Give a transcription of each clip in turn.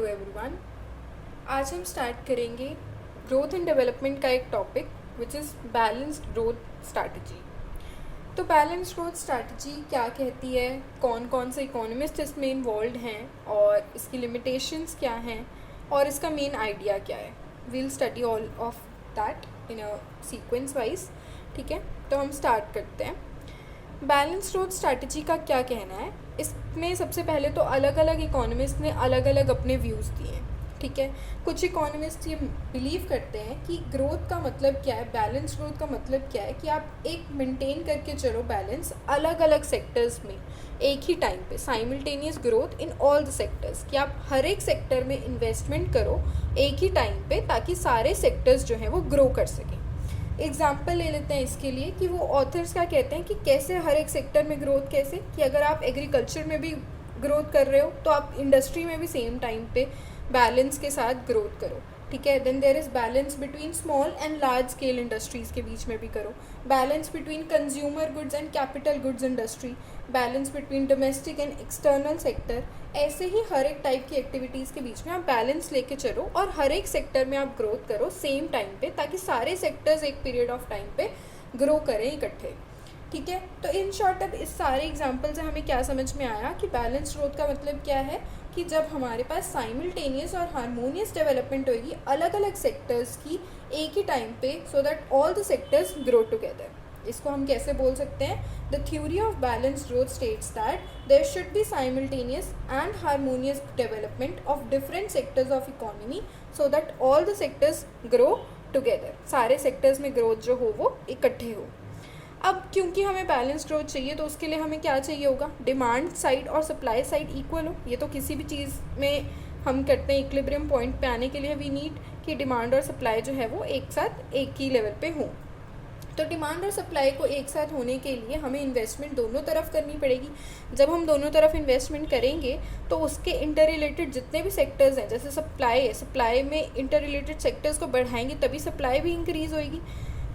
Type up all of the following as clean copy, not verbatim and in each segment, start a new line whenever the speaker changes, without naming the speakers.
Everyone. आज हम start करेंगे ग्रोथ एंड डेवलपमेंट का एक topic which is balanced growth strategy. तो बैलेंस्ड ग्रोथ स्ट्रैटेजी क्या कहती है, कौन कौन से इकोनॉमिस्ट इसमें इन्वॉल्व हैं और इसकी लिमिटेशंस क्या हैं और इसका मेन आइडिया क्या है। We'll study all of that in a sequence wise. ठीक है, तो हम स्टार्ट करते हैं। बैलेंस ग्रोथ स्ट्रैटेजी का क्या कहना है, इसमें सबसे पहले तो अलग अलग इकोनॉमिस्ट ने अलग अलग अपने व्यूज़ दिए हैं। ठीक है, कुछ इकोनॉमिस्ट ये बिलीव करते हैं कि ग्रोथ का मतलब क्या है, बैलेंस ग्रोथ का मतलब क्या है कि आप एक मेंटेन करके चलो बैलेंस अलग अलग सेक्टर्स में एक ही टाइम पे, simultaneous growth in all the sectors, कि आप हर एक सेक्टर में इन्वेस्टमेंट करो एक ही टाइम पे ताकि सारे सेक्टर्स जो हैं वो ग्रो कर सकें। एग्जाम्पल ले लेते हैं इसके लिए कि वो ऑथर्स क्या कहते हैं कि कैसे हर एक सेक्टर में ग्रोथ, कैसे कि अगर आप एग्रीकल्चर में भी ग्रोथ कर रहे हो तो आप इंडस्ट्री में भी सेम टाइम पे बैलेंस के साथ ग्रोथ करो। ठीक है, then there is balance between small and large scale industries के बीच में भी करो, balance between consumer goods and capital goods industry, balance between domestic and external sector. ऐसे ही हर एक टाइप की एक्टिविटीज़ के बीच में आप बैलेंस लेके चलो और हर एक सेक्टर में आप ग्रोथ करो सेम टाइम पे ताकि सारे सेक्टर्स एक पीरियड ऑफ टाइम पे ग्रो करें इकट्ठे। ठीक है, तो इन शॉर्ट अब इस सारे एग्जाम्पल से हमें क्या समझ में आया कि बैलेंस ग्रोथ का मतलब क्या है कि जब हमारे पास साइमल्टेनियस और हारमोनियस डेवलपमेंट होगी अलग अलग सेक्टर्स की एक ही टाइम पे, so that all the sectors grow together. इसको हम कैसे बोल सकते हैं, the theory of balance growth states that there should be simultaneous and harmonious development of different sectors of economy so that all the sectors grow together, सारे sectors में growth जो हो वो इकट्ठे हो। अब क्योंकि हमें बैलेंस ग्रोथ चाहिए तो उसके लिए हमें क्या चाहिए होगा, डिमांड साइड और सप्लाई साइड इक्वल हो। ये तो किसी भी चीज़ में हम करते हैं, इक्विलिब्रियम पॉइंट पे आने के लिए वी नीड कि डिमांड और सप्लाई जो है वो एक साथ एक ही लेवल पे हो। तो डिमांड और सप्लाई को एक साथ होने के लिए हमें इन्वेस्टमेंट दोनों तरफ करनी पड़ेगी। जब हम दोनों तरफ इन्वेस्टमेंट करेंगे तो उसके इंटर रिलेटेड जितने भी सेक्टर्स हैं, जैसे सप्लाई है, सप्लाई में इंटर रिलेटेड सेक्टर्स को बढ़ाएंगे तभी सप्लाई भी इंक्रीज़ होएगी।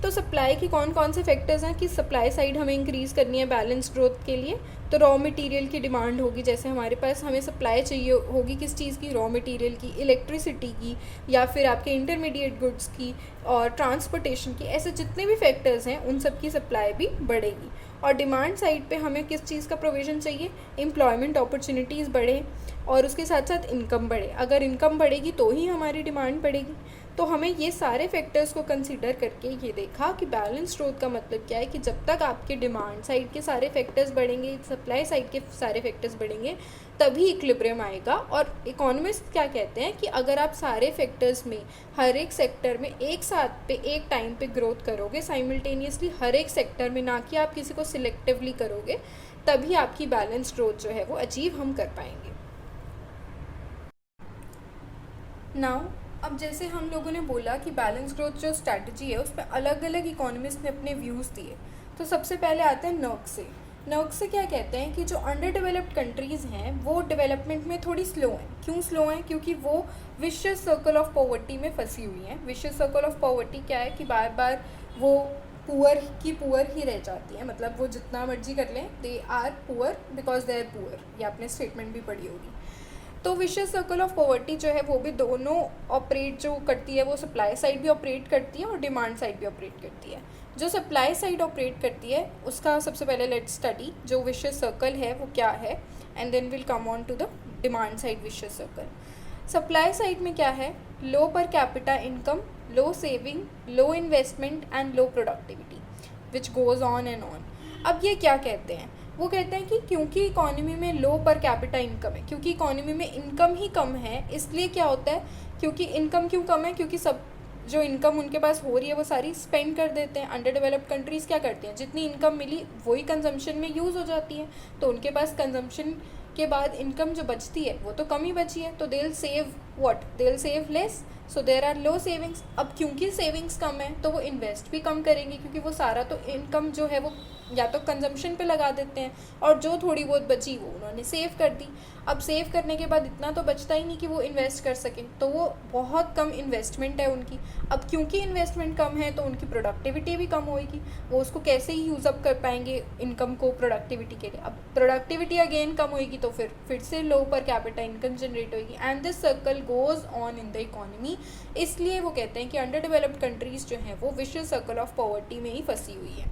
तो सप्लाई की कौन कौन से फैक्टर्स हैं कि सप्लाई साइड हमें इंक्रीज़ करनी है बैलेंस ग्रोथ के लिए, तो रॉ मटेरियल की डिमांड होगी। जैसे हमारे पास हमें सप्लाई चाहिए होगी किस चीज़ की, रॉ मटेरियल की, इलेक्ट्रिसिटी की, या फिर आपके इंटरमीडिएट गुड्स की और ट्रांसपोर्टेशन की। ऐसे जितने भी फैक्टर्स हैं उन सब की सप्लाई भी बढ़ेगी। और डिमांड साइड पे हमें किस चीज़ का प्रोविज़न चाहिए, एम्प्लॉयमेंट अपॉर्चुनिटीज़ बढ़े और उसके साथ साथ इनकम बढ़े। अगर इनकम बढ़ेगी तो ही हमारी डिमांड बढ़ेगी। तो हमें ये सारे फैक्टर्स को कंसीडर करके ये देखा कि बैलेंस ग्रोथ का मतलब क्या है कि जब तक आपके डिमांड साइड के सारे फैक्टर्स बढ़ेंगे, सप्लाई साइड के सारे फैक्टर्स बढ़ेंगे, तभी इक्विलिब्रियम आएगा। और इकोनॉमिस्ट क्या कहते हैं कि अगर आप सारे फैक्टर्स में हर एक सेक्टर में एक साथ पे एक टाइम पे ग्रोथ करोगे साइमल्टेनियसली हर एक सेक्टर में, ना कि आप किसी को सिलेक्टिवली करोगे, तभी आपकी बैलेंस ग्रोथ जो है वो अचीव हम कर पाएंगे। नाउ अब जैसे हम लोगों ने बोला कि बैलेंस ग्रोथ जो स्ट्रैटेजी है उस पर अलग अलग इकोनॉमिस्ट ने अपने व्यूज़ दिए। तो सबसे पहले आते हैं नर्क्से। नर्क्से क्या कहते हैं कि जो अंडर डेवलप्ड कंट्रीज़ हैं वो डेवलपमेंट में थोड़ी स्लो हैं। क्यों स्लो हैं, क्योंकि वो विशियस सर्कल ऑफ पॉवर्टी में फंसी हुई हैं। विशियस सर्कल ऑफ पॉवर्टी क्या है कि बार बार वो पुअर ही रह जाती हैं, मतलब वो जितना मर्जी कर लें, they are poor because they are poor. ये आपने स्टेटमेंट भी पढ़ी होगी। तो विशियस सर्कल ऑफ पॉवर्टी जो है वो भी दोनों ऑपरेट जो करती है, वो सप्लाई साइड भी ऑपरेट करती है और डिमांड साइड भी ऑपरेट करती है। जो सप्लाई साइड ऑपरेट करती है उसका सबसे पहले लेट्स स्टडी जो विशियस सर्कल है वो क्या है, and then will come on to the demand side vicious circle. Supply side में क्या है, low per capita income, low saving, low investment and low productivity which goes on and on. अब ये क्या कहते हैं, वो कहते हैं कि क्योंकि इकोनॉमी में लो पर कैपिटा इनकम है, क्योंकि इकोनॉमी में इनकम ही कम है, इसलिए क्या होता है, क्योंकि इनकम क्यों कम है, क्योंकि सब जो इनकम उनके पास हो रही है वो सारी स्पेंड कर देते हैं। अंडर डेवलप्ड कंट्रीज़ क्या करती हैं, जितनी इनकम मिली वही कंजम्पशन में यूज़ हो जाती है, तो उनके पास कंजम्पशन के बाद इनकम जो बचती है वो तो कम ही बची है, तो they will save what, they will save less, so there are low savings. अब क्योंकि सेविंग्स कम है तो वो इन्वेस्ट भी कम करेंगे, क्योंकि वो सारा तो इनकम जो है वो या तो कंजम्पशन पे लगा देते हैं, और जो थोड़ी बहुत बची वो उन्होंने सेव कर दी। अब सेव करने के बाद इतना तो बचता ही नहीं कि वो इन्वेस्ट कर सकें, तो वो बहुत कम इन्वेस्टमेंट है उनकी। अब क्योंकि इन्वेस्टमेंट कम है तो उनकी प्रोडक्टिविटी भी कम होएगी, वो उसको कैसे ही यूज़ अप कर पाएंगे इनकम को प्रोडक्टिविटी के लिए। अब प्रोडक्टिविटी अगेन कम होएगी तो फिर से लो पर कैपिटा इनकम जनरेट होएगी, and this circle goes on in the economy. इसलिए वो कहते हैं कि अंडर डेवलप्ड कंट्रीज़ जो हैं वो विशियस सर्कल ऑफ पॉवर्टी में ही फंसी हुई है।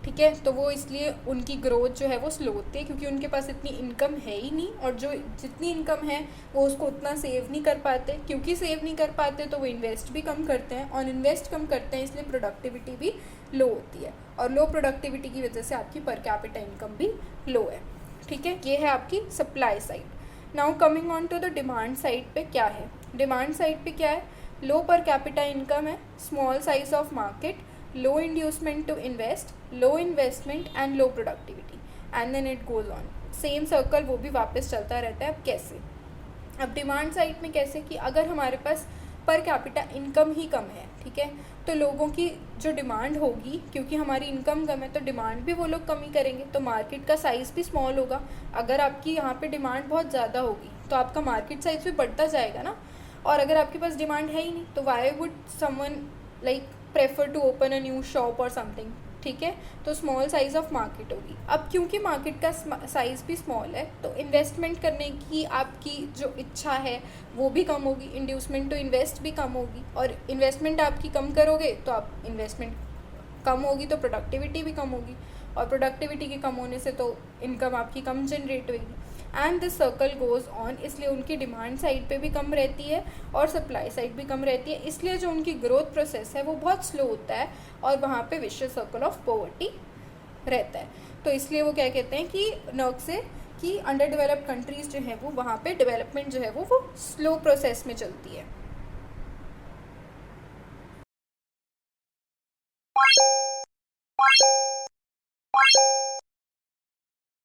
ठीक है, तो वो इसलिए उनकी ग्रोथ जो है वो स्लो होती है, क्योंकि उनके पास इतनी इनकम है ही नहीं, और जो जितनी इनकम है वो उसको उतना सेव नहीं कर पाते। क्योंकि सेव नहीं कर पाते तो वो इन्वेस्ट भी कम करते हैं, और इन्वेस्ट कम करते हैं इसलिए प्रोडक्टिविटी भी लो होती है, और लो प्रोडक्टिविटी की वजह से आपकी पर कैपिटा इनकम भी लो है। ठीक है, ये है आपकी supply side. Now coming on to the demand side पे क्या है। डिमांड साइड पे क्या है, लो पर कैपिटा इनकम है, small size of market, low inducement to invest, low investment and low productivity, and then it goes on, same circle वो भी वापस चलता रहता है। अब कैसे, अब डिमांड साइड में कैसे कि अगर हमारे पास पर कैपिटा इनकम ही कम है, ठीक है, तो लोगों की जो डिमांड होगी, क्योंकि हमारी इनकम कम है तो डिमांड भी वो लोग कम ही करेंगे, तो मार्केट का साइज़ भी स्मॉल होगा। अगर आपकी यहाँ पे डिमांड बहुत ज़्यादा होगी तो आपका मार्केट साइज़ भी बढ़ता जाएगा ना, और अगर आपके पास डिमांड है ही नहीं तो why would someone like prefer to open a new shop और समथिंग। ठीक है, तो स्मॉल साइज़ ऑफ मार्केट होगी। अब क्योंकि मार्केट का साइज़ भी स्मॉल है तो इन्वेस्टमेंट करने की आपकी जो इच्छा है वो भी कम होगी, इंड्यूसमेंट टू इन्वेस्ट भी कम होगी, और इन्वेस्टमेंट आपकी कम करोगे तो आप इन्वेस्टमेंट कम होगी तो प्रोडक्टिविटी भी कम होगी, और प्रोडक्टिविटी के कम होने से तो इनकम आपकी कम जनरेट होगी, and this circle goes on. इसलिए उनकी डिमांड साइड पे भी कम रहती है और सप्लाई साइड भी कम रहती है, इसलिए जो उनकी ग्रोथ प्रोसेस है वो बहुत स्लो होता है, और वहाँ पे विशियस सर्कल ऑफ पॉवर्टी रहता है। तो इसलिए वो क्या कहते हैं कि नर्क से कि अंडर डेवलप्ड कंट्रीज़ जो है वो वहाँ पे डेवलपमेंट जो है वो स्लो प्रोसेस में चलती है।